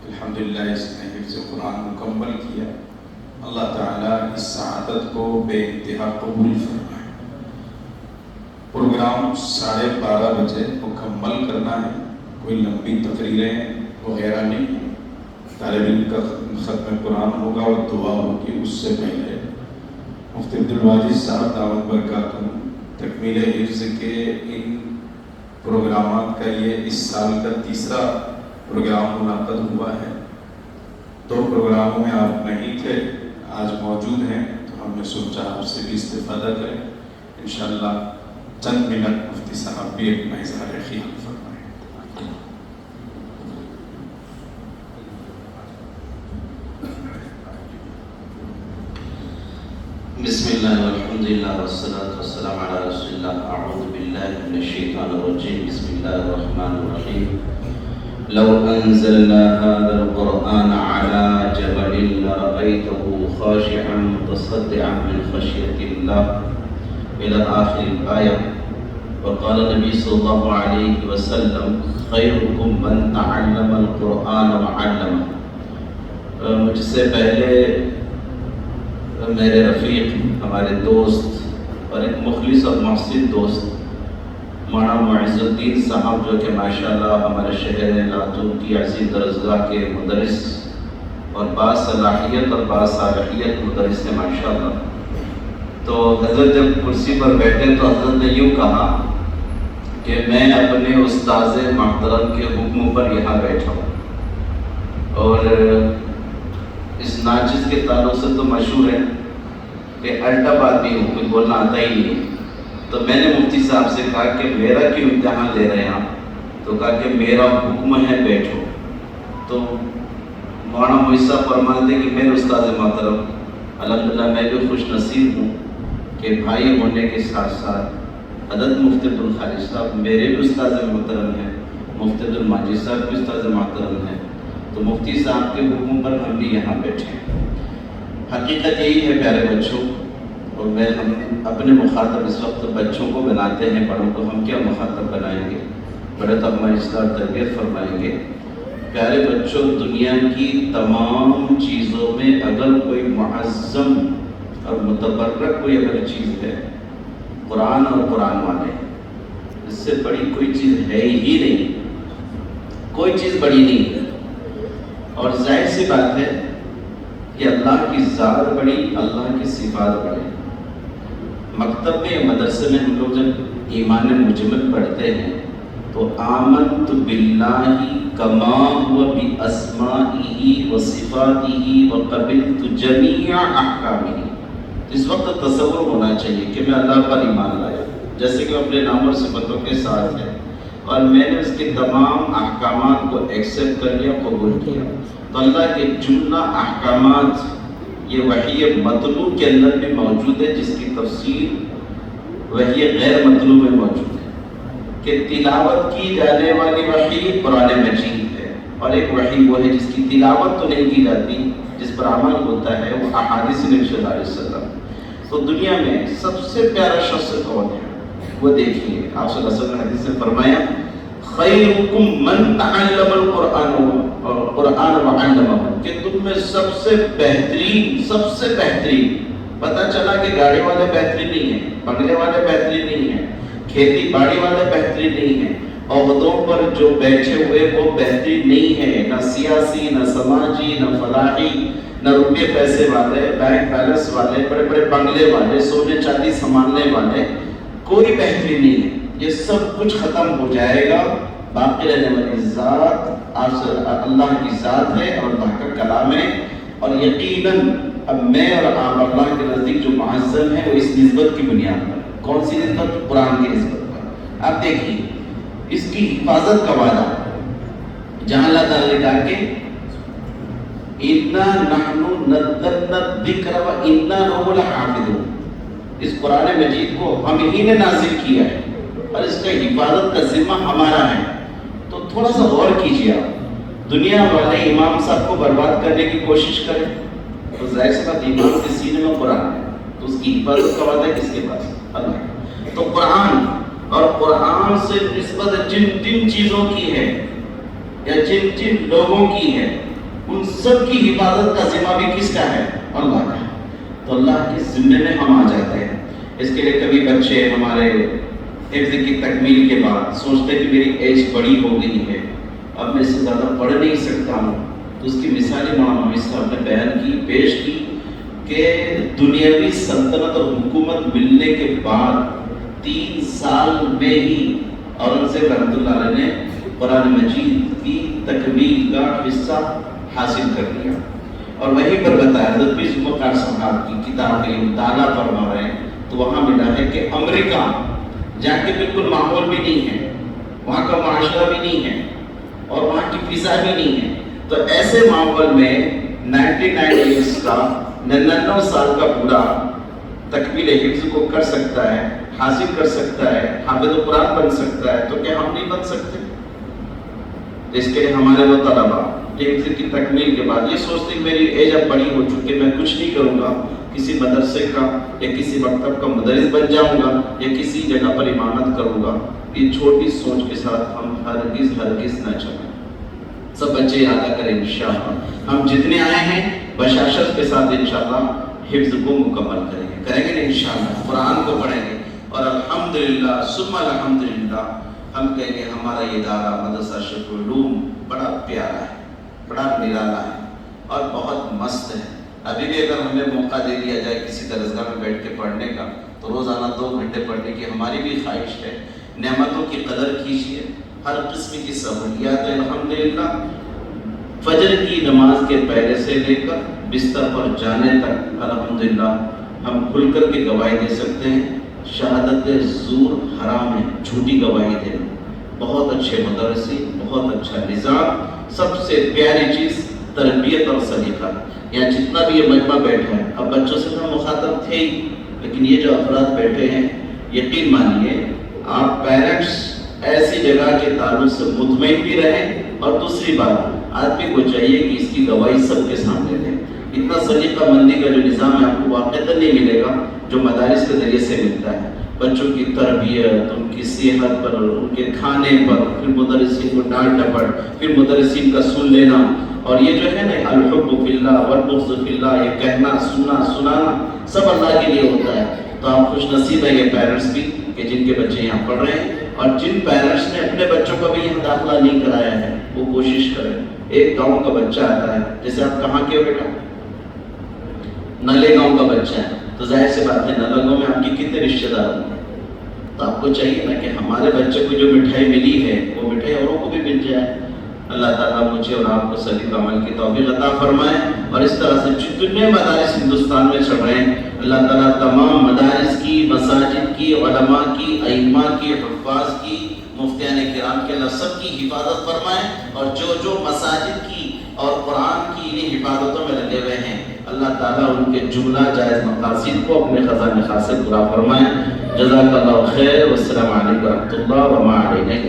الحمدللہ اس نے حفظ قرآن مکمل کیا. اللہ تعالیٰ اس سعادت کو بے انتہا قبول فرمائے. پروگرام 12:30 بجے مکمل کرنا ہے. کوئی لمبی تقریریں وغیرہ نہیں. طالب علم کا ختم قرآن ہوگا اور دعا ہوگی. اس سے پہلے مفتی عبدالواجد صاحب دعوت برکاتہ تکمیل حفظ کے ان پروگرامات کا یہ اس سال کا تیسرا پروگرام منعقد ہوا ہے. 2 پروگراموں میں آپ نہیں تھے، آج موجود ہیں، تو ہم نے سوچا آپ سے بھی استفادہ کریں. انشاءاللہ چند منٹ مفتی صاحب بھی ایک اظہار خیال فرمائیں. بسم اللہ والحمدللہ والصلاة والسلام علی رسول اللہ. اعوذ باللہ من الشیطان الرجیم. بسم اللہ الرحمن الرحیم. لو انزلنا هذا القرآن على جبل لرأيته خاشعا متصدعا من خشية الله إلى آخر الآية. وقال النبي صلى الله عليه وسلم خيركم من تعلم القرآن وعلمه. مجھ سے پہلے میرے رفیق، ہمارے دوست اور ایک مخلص اور محسن دوست مولانا معز الدین صاحب، جو کہ ماشاءاللہ ہمارے شہر لاتون کی عزیز درسگاہ کے مدرس اور باصلاحیت اور باصالحیت مدرس ہیں ماشاءاللہ. تو حضرت جب کرسی پر بیٹھے تو حضرت نے یوں کہا کہ میں اپنے استاذ محترم کے حکم پر یہاں بیٹھا ہوں. اور اس ناچز کے تعلق سے تو مشہور ہے کہ الٹا آدمی ہوں، کوئی بولنا آتا ہی نہیں ہے. تو میں نے مفتی صاحب سے کہا کہ میرا کیوں امتحان لے رہے ہیں آپ؟ تو کہا کہ میرا حکم ہے بیٹھو. تو مولانا معز صاحب فرماتے کہ میرے استاد محترم الحمدللہ میں بھی خوش نصیب ہوں کہ بھائی ہونے کے ساتھ ساتھ حضرت مفتی عبدالخالق صاحب میرے بھی استاد محترم ہیں، مفتی عبدالماجد صاحب بھی استاد محترم ہیں. تو مفتی صاحب کے حکم پر ہم بھی یہاں بیٹھے ہیں. حقیقت یہی ہے پیارے بچوں، اور ہم اپنے مخاطب اس وقت بچوں کو بناتے ہیں، بڑوں کو ہم کیا مخاطب بنائیں گے؟ بڑے تو ہماری اصلاح تربیت فرمائیں گے. پیارے بچوں، دنیا کی تمام چیزوں میں اگر کوئی معظم اور متبرک کوئی اگر چیز ہے، قرآن اور قرآن والے. اس سے بڑی کوئی چیز ہے ہی نہیں، کوئی چیز بڑی نہیں ہے. اور ظاہر سی بات ہے کہ اللہ کی ذات بڑی، اللہ کی صفات بڑی. مکتب میں مدرسے میں ہم لوگ جب ایمان مجمل پڑھتے ہیں تو آمنت باللہ کما هو باسمائہ وصفاتہ وقبلت جمیع احکامہ. اس وقت تصور ہونا چاہیے کہ میں اللہ پر ایمان لایا جیسے کہ اپنے نام اور صفتوں کے ساتھ ہے، اور میں نے اس کے تمام احکامات کو ایکسپٹ کر لیا، قبول کیا. تو اللہ کے جملہ احکامات یہ وحی مطلوع کے اندر بھی موجود ہے، جس کی تفصیل وحی غیر مطلوع میں موجود ہے. کہ تلاوت کی جانے والی وحی قرآن مجید ہے، اور ایک وحی وہ ہے جس کی تلاوت تو نہیں کی جاتی، جس پر عمل ہوتا ہے، وہ احادیث نبی صلی اللہ علیہ وسلم. تو دنیا میں سب سے پیارا شخص کون ہے؟ وہ دیکھیے، آپ صلی اللہ علیہ وسلم نے حدیث میں فرمایا خیرکم من تعلم القرآن وعلمہ، کہ تم میں سب سے بہترین. پتہ چلا کہ گاڑی والے بہترین نہیں ہیں، بنگلے والے بہترین نہیں ہیں، کھیتی باڑی والے بہترین نہیں ہیں، عہدوں پر جو بیٹھے ہوئے وہ بہترین نہیں ہیں، نہ سیاسی، نہ سماجی، نہ فلاحی، نہ روپے پیسے والے، بینک بیلنس والے، بڑے بڑے بنگلے والے، سونے چاندی سنبھالنے والے، کوئی بہترین نہیں ہے. یہ سب کچھ ختم ہو جائے گا. باقی رہنے والی ذات اللہ کی ذات ہے اور اللہ کا کلام ہے. اور یقیناً اب میں اور آپ اللہ کے نزدیک جو معظم ہے وہ اس نسبت کی بنیاد پر. کون سی نسبت؟ قرآن کی نسبت پر. آپ دیکھیے اس کی حفاظت کا وعدہ جہاں اللہ تعالیٰ نے کہا کہ اِنَّا نَحْنُ نَزَّلْنَا الذِّكْرَ وَإِنَّا لَهُ لَحَافِظُونَ. اس قرآن مجید کو ہم ہی نے نازل کیا ہے اور اس کا حفاظت کا ذمہ ہمارا ہے. تو تھوڑا سا غور کیجیے. آپ دنیا والے امام صاحب کو برباد کرنے کی کوشش کریں تو ظاہر سی بات امام کے سینے میں قرآن ہے، تو اس کی حفاظت کا وعدہ کس کے پاس؟ اللہ. تو قرآن اور قرآن سے نسبت جن چیزوں کی ہے یا جن لوگوں کی ہے ان سب کی حفاظت کا ذمہ بھی کس کا ہے؟ اللہ کا ہے۔ تو اللہ کے ذمے میں ہم آ جاتے ہیں۔ اس کے لیے کبھی بچے ہمارے حفظ کی تکمیل کے بعد سوچتے کہ میری ایج بڑی ہو گئی ہے، اب میں اس سے زیادہ پڑھ نہیں سکتا ہوں، تو اس کی مثالیں مولانا حمید صاحب نے بیان کی، پیش کی کہ دنیاوی سلطنت اور حکومت ملنے کے بعد 3 سال میں ہی اورنگزیب رحمۃ اللہ علیہ نے قرآن مجید کی تکمیل کا حصہ حاصل کر لیا، اور وہیں پر بتایا حضرت بھی ذوالفقار صاحب کی کتاب کے مطالعہ فرما رہے ہیں تو وہاں ملا ہے کہ امریکہ جہاں کے بالکل ماحول بھی نہیں ہے، وہاں کا معاشرہ بھی نہیں ہے اور وہاں کی فضا بھی نہیں ہے، تو ایسے ماحول میں 99 ایئرس کا 99 سال کا بوڑھا تکمیل حفظ کو کر سکتا ہے، حاصل کر سکتا ہے، حافظ قرآن بن سکتا ہے، تو کیا ہم نہیں بن سکتے؟ اس کے لیے ہمارے وہ طلبا حفظ کی تکمیل کے بعد یہ سوچتے ہیں میری ایج اب بڑی ہو چکی، میں کچھ نہیں کروں گا، کسی مدرسے کا یا کسی مکتب کا مدرس بن جاؤں گا یا کسی جگہ پر امامت کروں گا، یہ چھوٹی سوچ کے ساتھ ہم ہرگز نہ چلیں۔ سب بچے ارادہ کریں انشاءاللہ ہم جتنے آئے ہیں بشاشت کے ساتھ انشاءاللہ حفظ کو مکمل کریں گے انشاءاللہ، قرآن کو پڑھیں گے، اور الحمدللہ ثم الحمدللہ ہم کہیں گے ہمارا یہ ادارہ مدرسہ شیخ العلوم بڑا پیارا ہے، بڑا نرالا ہے اور بہت مست ہے۔ ابھی بھی اگر ہمیں موقع دے دیا جائے کسی درسگاہ میں بیٹھ کے پڑھنے کا تو روزانہ 2 گھنٹے پڑھنے کی ہماری بھی خواہش ہے۔ نعمتوں کی قدر کیجیے، ہر قسم کی سہولیات ہے الحمدللہ۔ فجر کی نماز کے پہلے سے لے کر بستر پر جانے تک الحمدللہ ہم کھل کر کے گواہی دے سکتے ہیں شہادت زور حرام ہے، جھوٹی گواہی دینا۔ بہت اچھے مدرسین، بہت اچھا نظام، سب سے پیاری چیز تربیت اور سلیقہ۔ یا جتنا بھی یہ مجمع بیٹھا ہے، اب بچوں سے تو مخاطب تھے ہی، لیکن یہ جو افراد بیٹھے ہیں یقین مانیے آپ پیرنٹس ایسی جگہ کے تعلق سے مطمئن بھی رہیں، اور دوسری بات آدمی کو چاہیے کہ اس کی گواہی سب کے سامنے دیں۔ اتنا سلیقہ مندی کا جو نظام ہے آپ کو واقعتاً نہیں ملے گا جو مدارس کے ذریعے سے ملتا ہے۔ بچوں کی تربیت، ان کی صحت پر، ان کے کھانے پر، پھر مدرسین کو ڈانٹ ڈپٹ، پھر مدرسین کا سن لینا، اور یہ جو ہے نا الحب فی اللہ والبغض فی اللہ، یہ کہنا سنانا سب اللہ کے لیے ہوتا ہے۔ تو آپ خوش نصیب ہیں یہ پیرنٹس بھی کہ جن کے بچے یہاں پڑھ رہے ہیں، اور جن پیرنٹس نے اپنے بچوں کو بھی یہاں داخلہ نہیں کرایا ہے وہ کوشش کریں۔ ایک گاؤں کا بچہ آتا ہے، جیسے آپ کہاں کے ہو بیٹا؟ نلے گاؤں کا بچہ ہے، تو ظاہر سی بات ہے نلے گاؤں میں آپ کی کتنے رشتہ دار ہوں گے، تو آپ کو چاہیے نا کہ ہمارے بچے کو جو مٹھائی ملی ہے وہ مٹھائی اوروں کو بھی مل جائے۔ اللہ تعالیٰ مجھے اور آپ کو صدیق عمل کی توفیق عطا فرمائے، اور اس طرح سے جتنے مدارس ہندوستان میں چل رہے ہیں اللہ تعالیٰ تمام مدارس کی، مساجد کی، علماء کی، ائمہ کی، حفاظ کی، مفتیان کرام کے اللہ سب کی حفاظت فرمائے، اور جو مساجد کی اور قرآن کی انہیں حفاظتوں میں لگے ہوئے ہیں اللہ تعالیٰ ان کے جملہ جائز مقاصد کو اپنے خزانے خاص سے پورا فرمائے۔ جزاک اللہ خیر، والسلام علیکم ورحمۃ اللہ وما علینا۔